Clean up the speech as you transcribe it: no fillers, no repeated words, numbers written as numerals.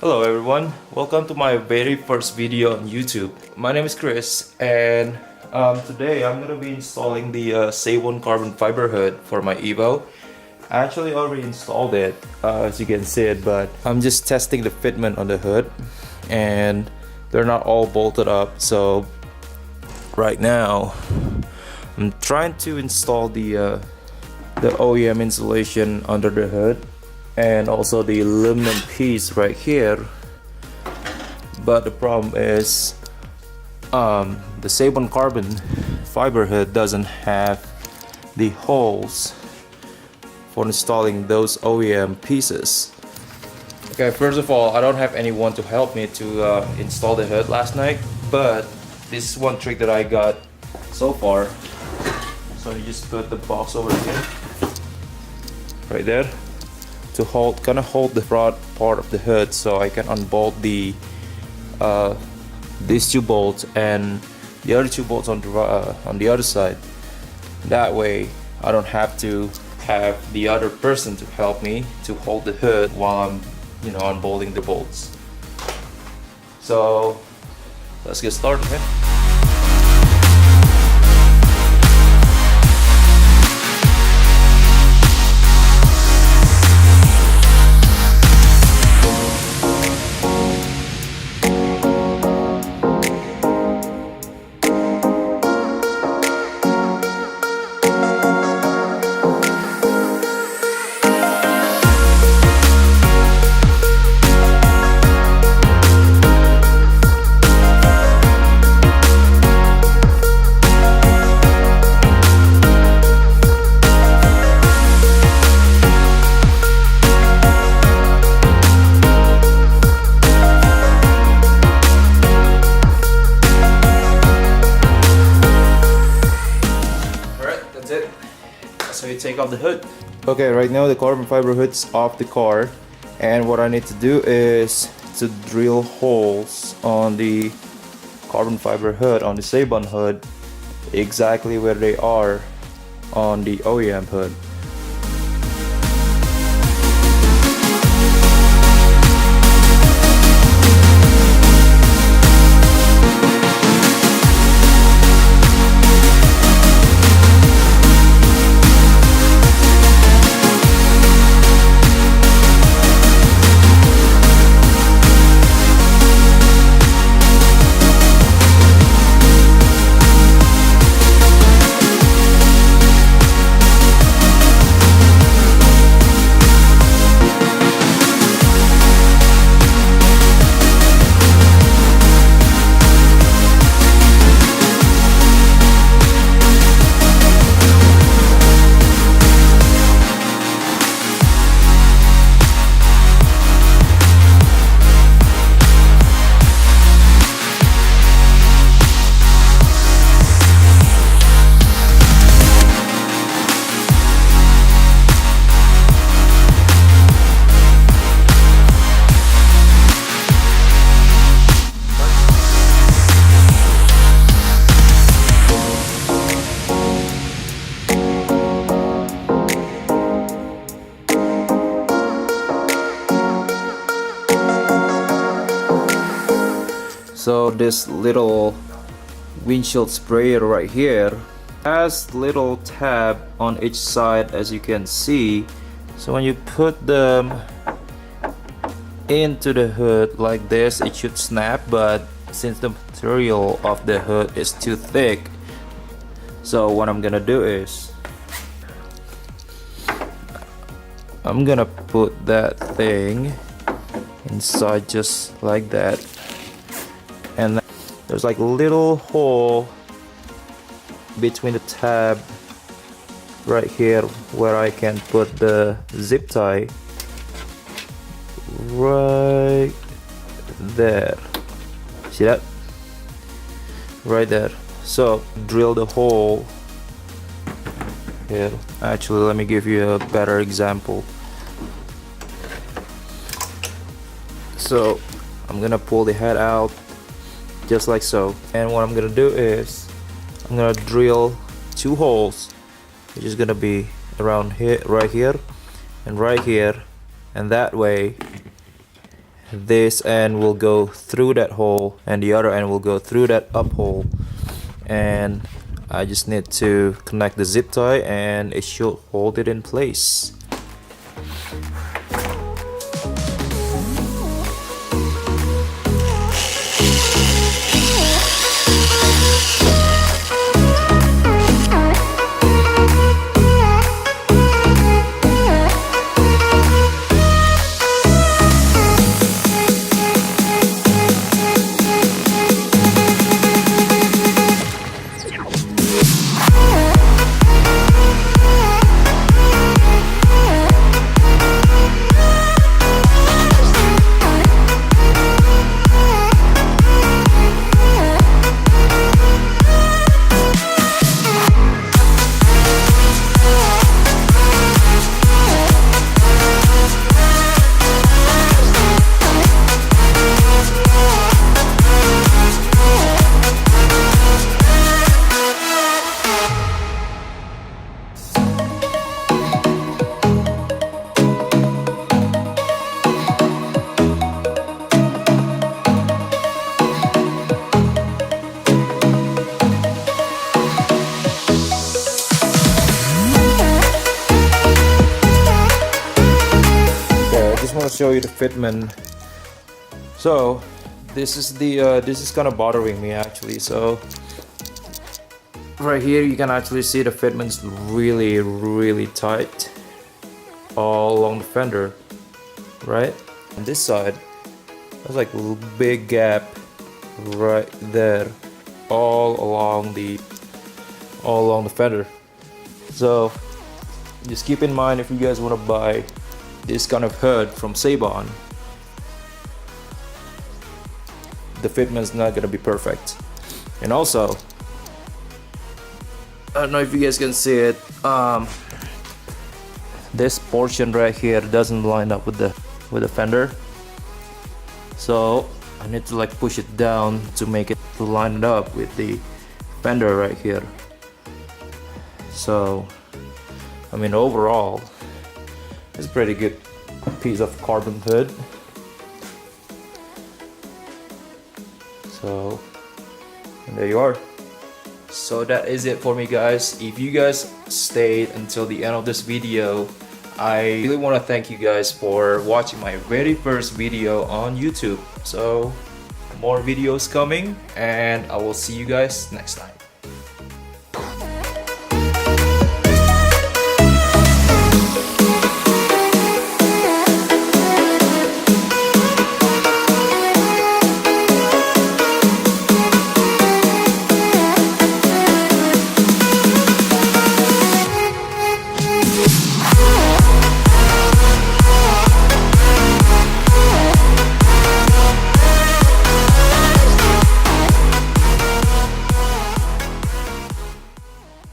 Hello everyone, welcome to my very first video on YouTube. My name is Chris and today I'm gonna be installing the Seibon carbon fiber hood for my Evo. I actually already installed it, as you can see it, but I'm just testing the fitment on the hood and they're not all bolted up. So right now I'm trying to install the OEM insulation under the hood and also the aluminum piece right here, but the problem is the Seibon carbon fiber hood doesn't have the holes for installing those OEM pieces. Okay, first of all, I don't have anyone to help me to install the hood last night, but this is one trick that I got so far. So you just put the box over here, right there, to hold the front part of the hood, so I can unbolt the these two bolts and the other two bolts on the other side. That way I don't have to have the other person to help me to hold the hood while I'm unbolting the bolts. So let's get started, man. So you take off the hood. Okay, right now the carbon fiber hood's off the car, and what I need to do is to drill holes on the carbon fiber hood, on the Seibon hood, exactly where they are on the OEM hood. So this little windshield sprayer right here has little tab on each side, as you can see. So when you put them into the hood like this, it should snap, but since the material of the hood is too thick, so what I'm gonna do is I'm gonna put that thing inside just like that, and there's like a little hole between the tab right here where I can put the zip tie right there. See that? Right there. So drill the hole here. Actually, let me give you a better example. So I'm gonna pull the head out just like so, and what I'm gonna do is I'm gonna drill two holes, which is gonna be around here, right here, and right here, and that way this end will go through that hole and the other end will go through that up hole, and I just need to connect the zip tie and it should hold it in place. Want to show you the fitment. So this is kind of bothering me actually. So right here you can actually see the fitment's really tight all along the fender, right? On this side there's like a little big gap right there all along the fender. So just keep in mind, if you guys want to buy this kind of hood from Seibon, the fitment's not gonna be perfect. And also, I don't know if you guys can see it, this portion right here doesn't line up with the fender, so I need to like push it down to make it to line it up with the fender right here. So I mean, overall it's a pretty good piece of carbon hood. So, and there you are. So that is it for me, guys. If you guys stayed until the end of this video, I really want to thank you guys for watching my very first video on YouTube. So more videos coming, and I will see you guys next time.